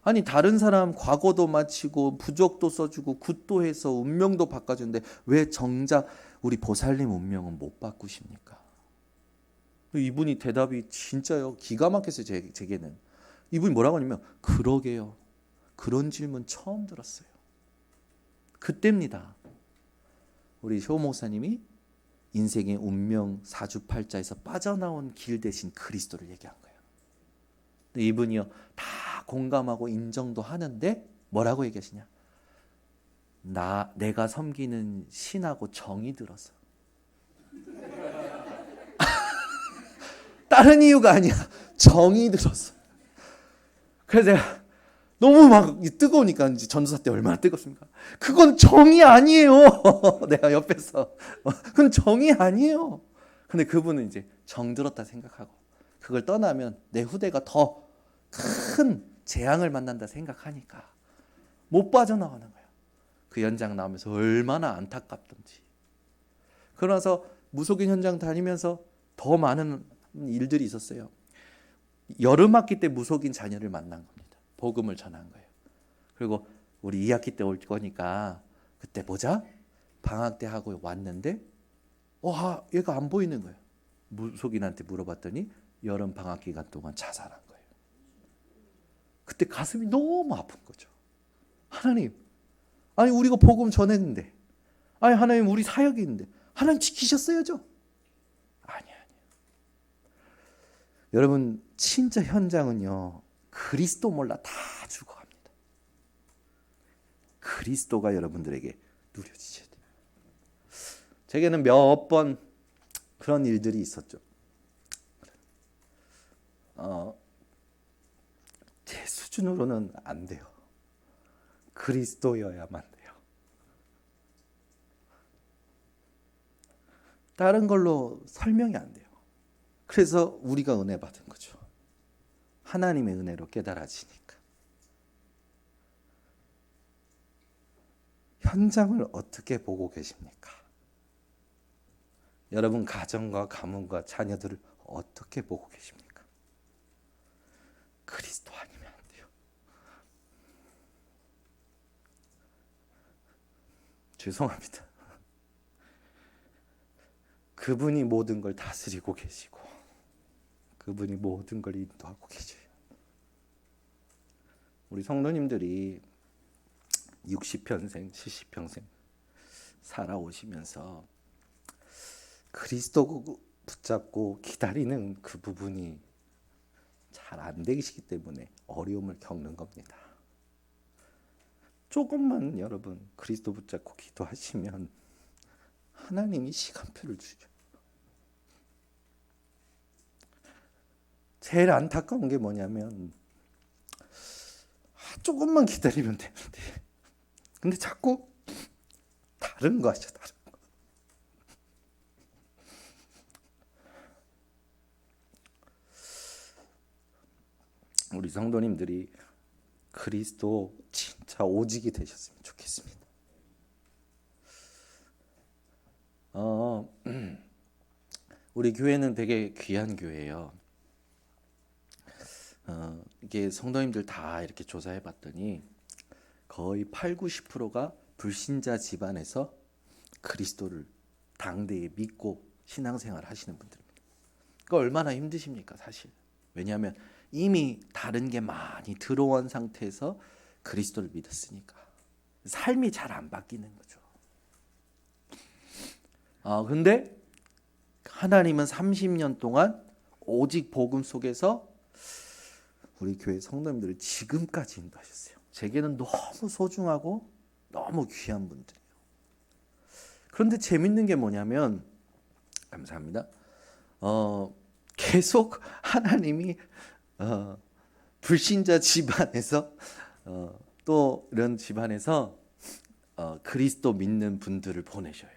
아니 다른 사람 과거도 마치고 부적도 써주고 굿도 해서 운명도 바꿔주는데 왜 정작 우리 보살님 운명은 못 바꾸십니까? 이분이 대답이 진짜요 기가 막혔어요. 제게는. 이분이 뭐라고 하냐면 그러게요. 그런 질문 처음 들었어요. 그때입니다. 우리 효 목사님이 인생의 운명 사주팔자에서 빠져나온 길 대신 그리스도를 얘기한 거예요. 근데 이분이요 다 공감하고 인정도 하는데 뭐라고 얘기하시냐? 내가 섬기는 신하고 정이 들어서. 다른 이유가 아니야. 정이 들어서. 그래서 내가 너무 막 뜨거우니까 이제 전도사 때 얼마나 뜨겁습니까? 그건 정이 아니에요. 내가 옆에서 그건 정이 아니에요. 근데 그분은 이제 정들었다 생각하고 그걸 떠나면 내 후대가 더 큰 재앙을 만난다 생각하니까 못 빠져나가는 거예요. 그 현장 나오면서 얼마나 안타깝던지. 그러나서 무속인 현장 다니면서 더 많은 일들이 있었어요. 여름학기 때 무속인 자녀를 만난 겁니다. 복음을 전한 거예요. 그리고 우리 2학기 때 올 거니까 그때 보자. 방학 때 하고 왔는데 얘가 안 보이는 거예요. 무속인한테 물어봤더니 여름 방학 기간 동안 자살한 거예요. 그때 가슴이 너무 아픈 거죠. 하나님, 아니 우리가 복음 전했는데, 아니 하나님 우리 사역이 있는데 하나님 지키셨어야죠. 아니. 여러분 진짜 현장은요 그리스도 몰라 다 죽어갑니다. 그리스도가 여러분들에게 누려지셔야 돼요. 제게는 몇 번 그런 일들이 있었죠. 제 수준으로는 안 돼요. 그리스도여야만 돼요. 다른 걸로 설명이 안 돼요. 그래서 우리가 은혜 받은 거죠. 하나님의 은혜로 깨달아지니까. 현장을 어떻게 보고 계십니까? 여러분 가정과 가문과 자녀들을 어떻게 보고 계십니까? 그리스도 아니면 안 돼요. 죄송합니다. 그분이 모든 걸 다스리고 계시고 그분이 모든 걸 인도하고 계셔요. 우리 성도님들이 60평생, 70평생 살아오시면서 그리스도 붙잡고 기다리는 그 부분이 잘 안 되시기 때문에 어려움을 겪는 겁니다. 조금만 여러분 그리스도 붙잡고 기도하시면 하나님이 시간표를 주죠. 제일 안타까운 게 뭐냐면 조금만 기다리면 되는데 근데 자꾸 다른 거 하죠. 다른 거. 우리 성도님들이 그리스도 진짜 오직이 되셨으면 좋겠습니다. 우리 교회는 되게 귀한 교회예요. 이게 성도님들 다 이렇게 조사해 봤더니 거의 8-90%가 불신자 집안에서 그리스도를 당대에 믿고 신앙생활 하시는 분들입니다. 그러니까 얼마나 힘드십니까 사실. 왜냐하면 이미 다른 게 많이 들어온 상태에서 그리스도를 믿었으니까 삶이 잘 안 바뀌는 거죠. 근데 하나님은 30년 동안 오직 복음 속에서 우리 교회 성도님들을 지금까지 인도하셨어요. 제게는 너무 소중하고 너무 귀한 분들이에요. 그런데 재밌는 게 뭐냐면, 감사합니다. 계속 하나님이 불신자 집안에서 또 이런 집안에서 그리스도 믿는 분들을 보내셔요.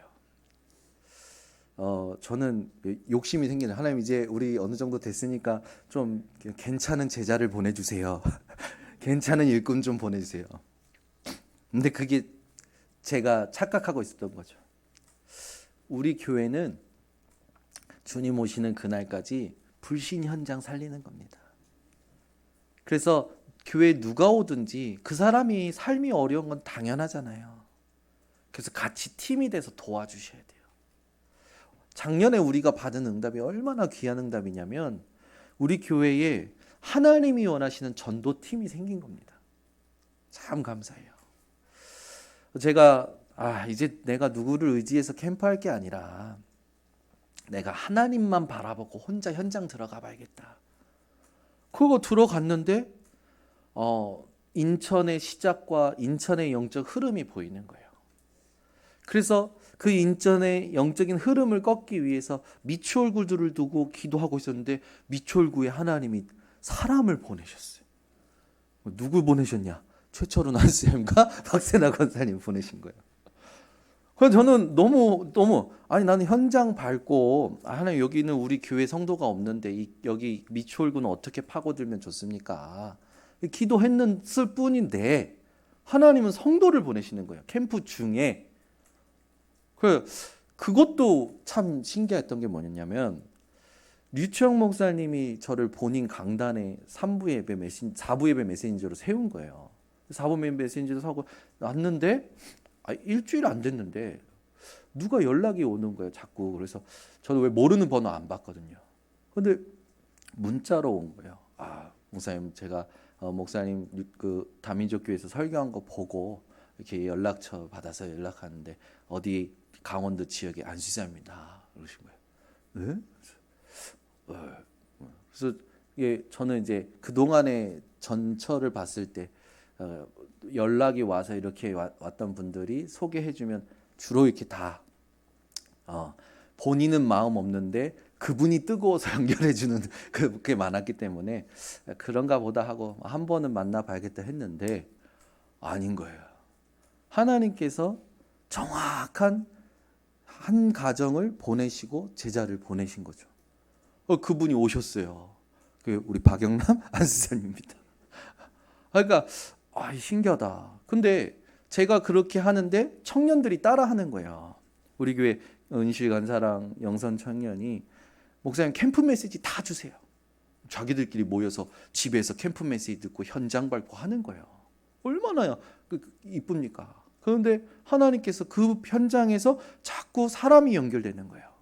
저는 욕심이 생기는, 하나님 이제 우리 어느 정도 됐으니까 좀 괜찮은 제자를 보내주세요. 괜찮은 일꾼 좀 보내주세요. 근데 그게 제가 착각하고 있었던 거죠. 우리 교회는 주님 오시는 그날까지 불신 현장 살리는 겁니다. 그래서 교회 누가 오든지 그 사람이 삶이 어려운 건 당연하잖아요. 그래서 같이 팀이 돼서 도와주셔야 돼요. 작년에 우리가 받은 응답이 얼마나 귀한 응답이냐면 우리 교회에 하나님이 원하시는 전도팀이 생긴 겁니다. 참 감사해요. 제가 이제 내가 누구를 의지해서 캠프할 게 아니라 내가 하나님만 바라보고 혼자 현장 들어가 봐야겠다. 그거 들어갔는데 인천의 시작과 인천의 영적 흐름이 보이는 거예요. 그래서 그 인천의 영적인 흐름을 꺾기 위해서 미추홀구들을 두고 기도하고 있었는데 미추홀구에 하나님이 사람을 보내셨어요. 누구 보내셨냐? 최철훈 한수님과 박세나 권사님 보내신 거예요. 그래서 저는 너무 나는 현장 밟고 하나님 여기는 우리 교회 성도가 없는데 여기 미추홀구는 어떻게 파고들면 좋습니까? 기도했을 뿐인데 하나님은 성도를 보내시는 거예요. 캠프 중에. 그것도 참 신기했던 게 뭐냐면 류치영 목사님이 저를 본인 강단에 4부 예배 메신저로 세운 거예요. 4부 메신저로 하고 왔는데 일주일 안 됐는데 누가 연락이 오는 거예요. 자꾸. 그래서 저도 왜 모르는 번호 안 받거든요. 근데 문자로 온 거예요. 목사님 제가 목사님 그 다민족 교회에서 설교한 거 보고 이렇게 연락처 받아서 연락하는데 어디 강원도 지역에 안수사입니다. 그러신 거예요. 네? 그래서 저는 이제 그 동안의 전철을 봤을 때 연락이 와서 이렇게 왔던 분들이 소개해주면 주로 이렇게 다 본인은 마음 없는데 그분이 뜨거워서 연결해주는 그게 많았기 때문에 그런가 보다 하고 한 번은 만나봐야겠다 했는데 아닌 거예요. 하나님께서 정확한 한 가정을 보내시고 제자를 보내신 거죠. 그분이 오셨어요. 우리 박영남 안수사님입니다. 그러니까 신기하다. 근데 제가 그렇게 하는데 청년들이 따라하는 거예요. 우리 교회 은실 간사랑 영선 청년이 목사님 캠프 메시지 다 주세요. 자기들끼리 모여서 집에서 캠프 메시지 듣고 현장 밟고 하는 거예요. 얼마나 이쁩니까? 그런데 하나님께서 그 현장에서 자꾸 사람이 연결되는 거예요.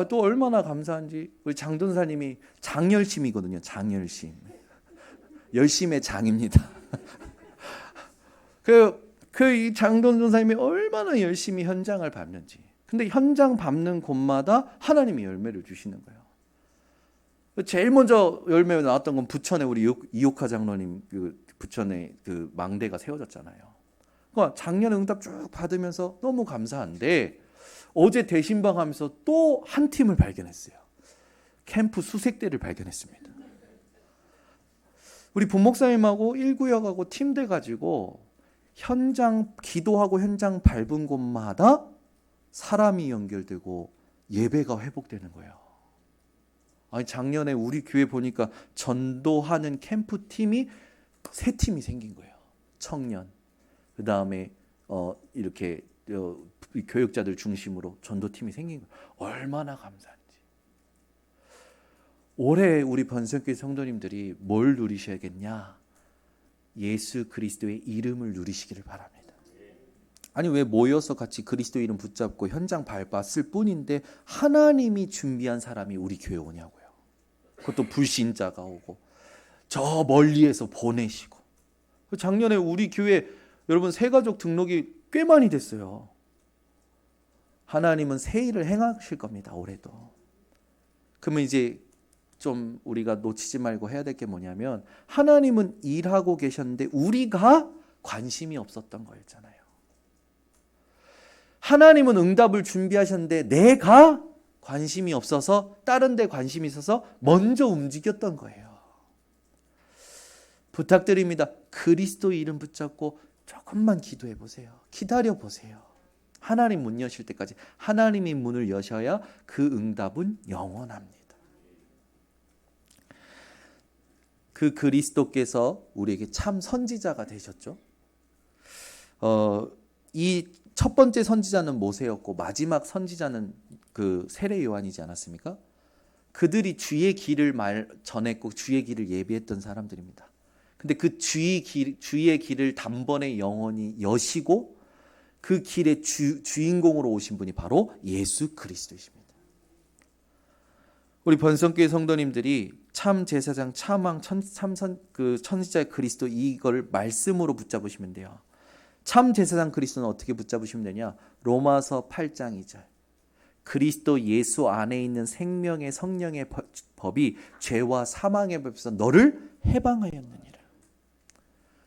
또 얼마나 감사한지 우리 장돈사님이 장열심이거든요. 장열심. 열심의 장입니다. 이 장돈사님이 얼마나 열심히 현장을 밟는지. 근데 현장 밟는 곳마다 하나님이 열매를 주시는 거예요. 제일 먼저 열매 나왔던 건 부천에 우리 이옥하 장로님 부천에 그 망대가 세워졌잖아요. 그러니까 작년 응답 쭉 받으면서 너무 감사한데 어제 대신방하면서 또 한 팀을 발견했어요. 캠프 수색대를 발견했습니다. 우리 본목사님하고 1구역하고 팀 돼가지고 현장 기도하고 현장 밟은 곳마다 사람이 연결되고 예배가 회복되는 거예요. 아니 작년에 우리 교회 보니까 전도하는 캠프 팀이 3팀이 생긴 거예요. 청년, 그 다음에 이렇게 교육자들 중심으로 전도팀이 생긴 거예요. 얼마나 감사한지. 올해 우리 번성교회 성도님들이 뭘 누리셔야겠냐? 예수 그리스도의 이름을 누리시기를 바랍니다. 아니 왜 모여서 같이 그리스도 이름 붙잡고 현장 밟았을 뿐인데 하나님이 준비한 사람이 우리 교회 오냐고요. 그것도 불신자가 오고 저 멀리에서 보내시고. 작년에 우리 교회 여러분 새가족 등록이 꽤 많이 됐어요. 하나님은 새 일을 행하실 겁니다. 올해도. 그러면 이제 좀 우리가 놓치지 말고 해야 될 게 뭐냐면 하나님은 일하고 계셨는데 우리가 관심이 없었던 거였잖아요. 하나님은 응답을 준비하셨는데 내가 관심이 없어서 다른 데 관심이 있어서 먼저 움직였던 거예요. 부탁드립니다. 그리스도 이름 붙잡고 조금만 기도해 보세요. 기다려 보세요. 하나님 문 여실 때까지. 하나님이 문을 여셔야 그 응답은 영원합니다. 그 그리스도께서 우리에게 참 선지자가 되셨죠. 이 첫 번째 선지자는 모세였고 마지막 선지자는 그 세례 요한이지 않았습니까? 그들이 주의 길을 전했고 주의 길을 예비했던 사람들입니다. 근데 그 주의 길을 단번에 영원히 여시고 그 길의 주인공으로 오신 분이 바로 예수 그리스도이십니다. 우리 번성교회 성도님들이 참 제사장, 참왕, 그 선지자의 그리스도 이걸 말씀으로 붙잡으시면 돼요. 참 제사장 그리스도는 어떻게 붙잡으시면 되냐? 로마서 8장 2절. 그리스도 예수 안에 있는 생명의 성령의 법이 죄와 사망의 법에서 너를 해방하였느니라.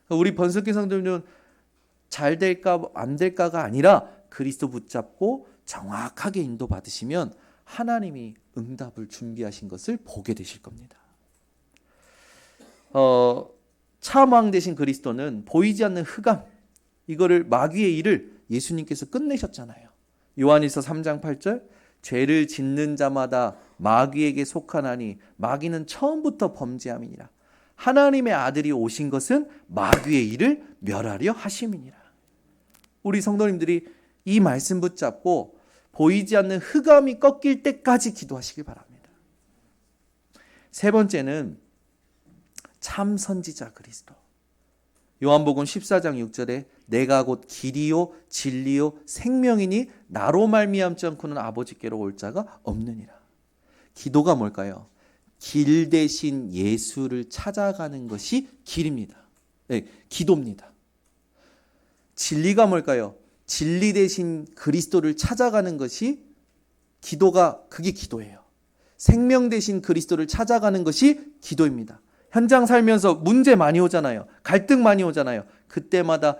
우리 번성교회 성도님들은 잘 될까 안 될까가 아니라 그리스도 붙잡고 정확하게 인도받으시면 하나님이 응답을 준비하신 것을 보게 되실 겁니다. 참왕 되신 그리스도는 보이지 않는 흑암, 이거를 마귀의 일을 예수님께서 끝내셨잖아요. 요한일서 3장 8절, 죄를 짓는 자마다 마귀에게 속하나니 마귀는 처음부터 범죄함이니라. 하나님의 아들이 오신 것은 마귀의 일을 멸하려 하심이니라. 우리 성도님들이 이 말씀 붙잡고 보이지 않는 흑암이 꺾일 때까지 기도하시길 바랍니다. 세 번째는 참 선지자 그리스도. 요한복음 14장 6절에 내가 곧 길이요 진리요 생명이니 나로 말미암지 않고는 아버지께로 올 자가 없느니라. 기도가 뭘까요? 길 대신 예수를 찾아가는 것이 길입니다. 네, 기도입니다. 진리가 뭘까요? 진리 대신 그리스도를 찾아가는 것이 그게 기도예요. 생명 대신 그리스도를 찾아가는 것이 기도입니다. 현장 살면서 문제 많이 오잖아요. 갈등 많이 오잖아요. 그때마다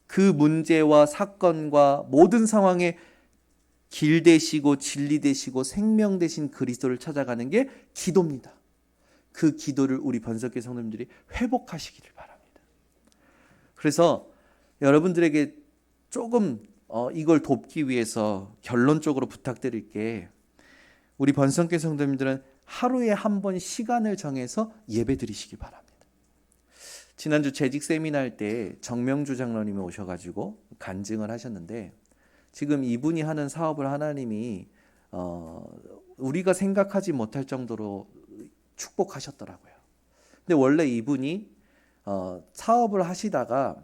그 문제와 사건과 모든 상황에 길 되시고 진리 되시고 생명 되신 그리스도를 찾아가는 게 기도입니다. 그 기도를 우리 번성교회 성도님들이 회복하시기를 바랍니다. 그래서 여러분들에게 조금 이걸 돕기 위해서 결론적으로 부탁드릴 게, 우리 번성교회 성도님들은 하루에 한 번 시간을 정해서 예배 드리시기 바랍니다. 지난주 재직 세미나 할 때 정명주 장로님이 오셔가지고 간증을 하셨는데, 지금 이분이 하는 사업을 하나님이 우리가 생각하지 못할 정도로 축복하셨더라고요. 근데 원래 이분이 사업을 하시다가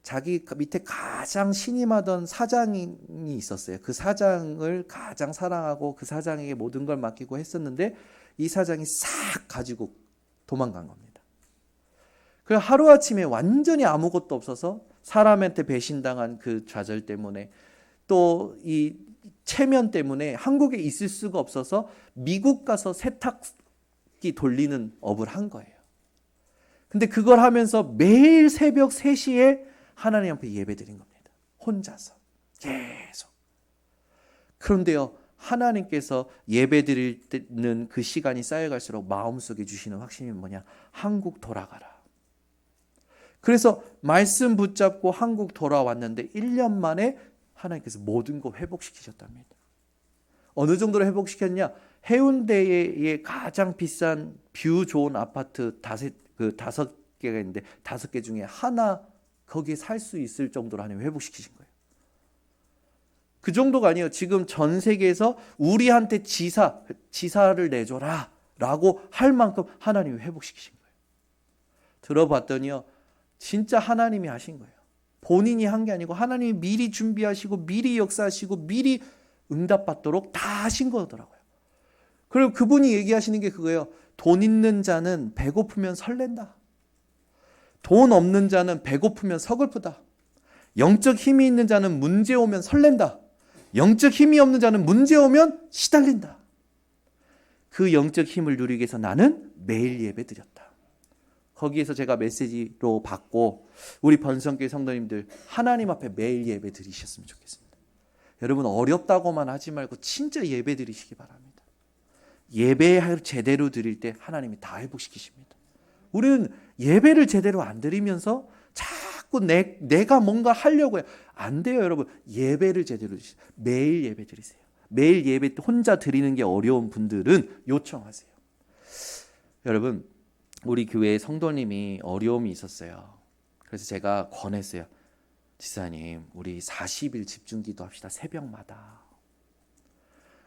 자기 밑에 가장 신임하던 사장이 있었어요. 그 사장을 가장 사랑하고 그 사장에게 모든 걸 맡기고 했었는데 이 사장이 싹 가지고 도망간 겁니다. 그래서 하루아침에 완전히 아무것도 없어서 사람한테 배신당한 그 좌절 때문에 또 이 체면 때문에 한국에 있을 수가 없어서 미국 가서 세탁기 돌리는 업을 한 거예요. 근데 그걸 하면서 매일 새벽 3시에 하나님 앞에 예배드린 겁니다. 혼자서 계속. 그런데요, 하나님께서 예배드리는 그 시간이 쌓여갈수록 마음속에 주시는 확신이 뭐냐? 한국 돌아가라. 그래서 말씀 붙잡고 한국 돌아왔는데 1년 만에 하나님께서 모든 거 회복시키셨답니다. 어느 정도로 회복시켰냐? 해운대에 가장 비싼 뷰 좋은 아파트 다섯 개가 있는데 5개 중에 하나 거기에 살 수 있을 정도로 하나님 회복시키신 거예요. 그 정도가 아니에요. 지금 전 세계에서 우리한테 지사를 내줘라 라고 할 만큼 하나님이 회복시키신 거예요. 들어봤더니요, 진짜 하나님이 하신 거예요. 본인이 한 게 아니고 하나님이 미리 준비하시고 미리 역사하시고 미리 응답받도록 다 하신 거더라고요. 그리고 그분이 얘기하시는 게 그거예요. 돈 있는 자는 배고프면 설렌다. 돈 없는 자는 배고프면 서글프다. 영적 힘이 있는 자는 문제 오면 설렌다. 영적 힘이 없는 자는 문제 오면 시달린다. 그 영적 힘을 누리기 위해서 나는 매일 예배 드렸다. 거기에서 제가 메시지로 받고 우리 번성교회 성도님들 하나님 앞에 매일 예배 드리셨으면 좋겠습니다. 여러분 어렵다고만 하지 말고 진짜 예배 드리시기 바랍니다. 예배 제대로 드릴 때 하나님이 다 회복시키십니다. 우리는 예배를 제대로 안 드리면서 자꾸 내가 뭔가 하려고 해요. 안 돼요, 여러분. 예배를 제대로 드리세요. 매일 예배 드리세요. 매일 예배 혼자 드리는 게 어려운 분들은 요청하세요. 여러분, 우리 교회에 성도님이 어려움이 있었어요. 그래서 제가 권했어요. 지사님, 우리 40일 집중기도 합시다. 새벽마다.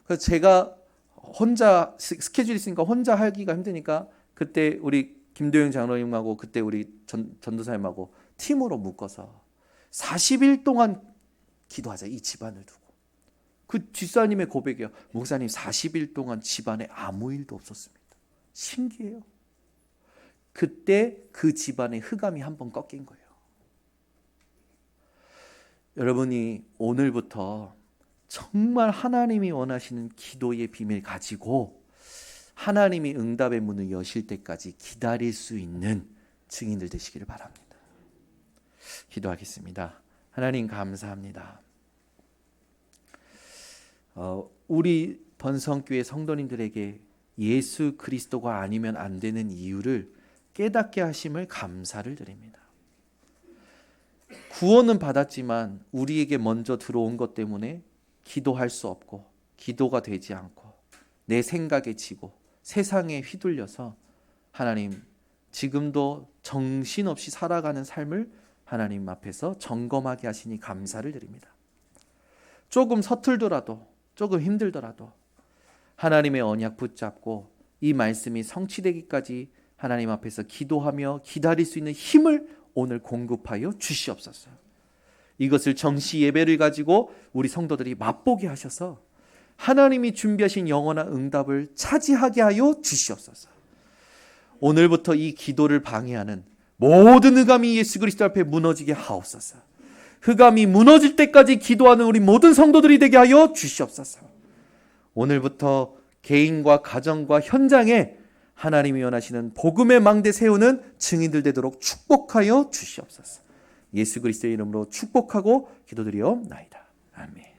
그래서 제가 혼자 스케줄이 있으니까 혼자 하기가 힘드니까 그때 우리 김도영 장로님하고 그때 우리 전도사님하고 팀으로 묶어서 40일 동안 기도하자. 이 집안을 두고. 그 집사님의 고백이에요. 목사님 40일 동안 집안에 아무 일도 없었습니다. 신기해요. 그때 그 집안의 흑암이 한번 꺾인 거예요. 여러분이 오늘부터 정말 하나님이 원하시는 기도의 비밀 가지고 하나님이 응답의 문을 여실 때까지 기다릴 수 있는 증인들 되시기를 바랍니다. 기도하겠습니다. 하나님 감사합니다. 우리 번성교회 성도님들에게 예수 그리스도가 아니면 안 되는 이유를 깨닫게 하심을 감사를 드립니다. 구원은 받았지만 우리에게 먼저 들어온 것 때문에 기도할 수 없고 기도가 되지 않고 내 생각에 지고 세상에 휘둘려서 하나님 지금도 정신없이 살아가는 삶을 하나님 앞에서 점검하게 하시니 감사를 드립니다. 조금 서툴더라도 조금 힘들더라도 하나님의 언약 붙잡고 이 말씀이 성취되기까지 하나님 앞에서 기도하며 기다릴 수 있는 힘을 오늘 공급하여 주시옵소서. 이것을 정시 예배를 가지고 우리 성도들이 맛보게 하셔서 하나님이 준비하신 영원한 응답을 차지하게 하여 주시옵소서. 오늘부터 이 기도를 방해하는 모든 흑암이 예수 그리스도 앞에 무너지게 하옵소서. 흑암이 무너질 때까지 기도하는 우리 모든 성도들이 되게 하여 주시옵소서. 오늘부터 개인과 가정과 현장에 하나님이 원하시는 복음의 망대 세우는 증인들 되도록 축복하여 주시옵소서. 예수 그리스도의 이름으로 축복하고 기도드리옵나이다. 아멘.